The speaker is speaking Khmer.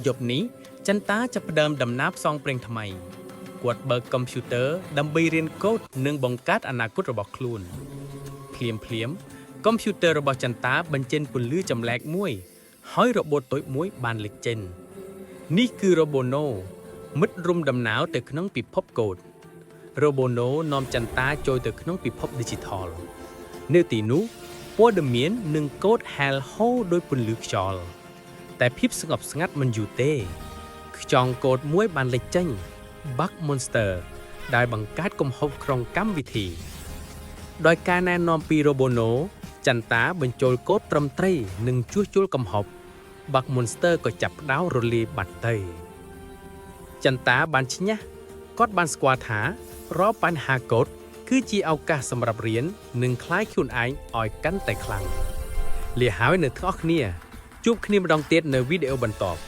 យប់នេះចន្ទាចាប់ផ្ដើមដំណើរផ្សងព្រេងថ្មីគាត់បើកកុំព្យូទ័រដើម្បីរៀនកូដនិងបង្កើតអនាគតរបស់ខ្លួនភ្លាមៗកុំព្យូទ័ររបស់ចន្ទាបញ្ចេញពន្លឺចម្លែកមួយហើយរ៉ូបូតតូចមួយបានលេចចេញនេះគឺ Robono មិត្តរួមដំណើរទៅក្នុងពិភពកូដ Robono នាំចន្ទាចូលទៅក្នុងពិភព Digital នៅទីនោះព័ត៌មាននិងកូដហែលហូរដោយពន្លឺខ្យល់តែភាពស្ងប់ស្ងាត់មិនយូរទេខ្យងកូដមួយបានលេចចេញ Bug Monster ដែលបង្កើតកំហុសក្នុងកម្មវិធីដោយការណែនាំពី Robono ចន្ទាបញ្ចូលកូដត្រឹមត្រូវនិងជួសជុលកំហុស Bug Monster ក៏ចាប់ផ្ដើមរលាយបាត់ទៅចន្ទាបានឈ្នះគាត់បានស្គាល់ថារាល់បញ្ហាកូដគឺជាឱកាសសម្រាប់រៀននិងក្លាយខ្លួនឯងឲ្យកាន់តែខ្លាំងលាហើយនៅទាំងអស់គ្នាជួបគ្នាម្ដងទៀតនៅវីដេអូបន្ទាប់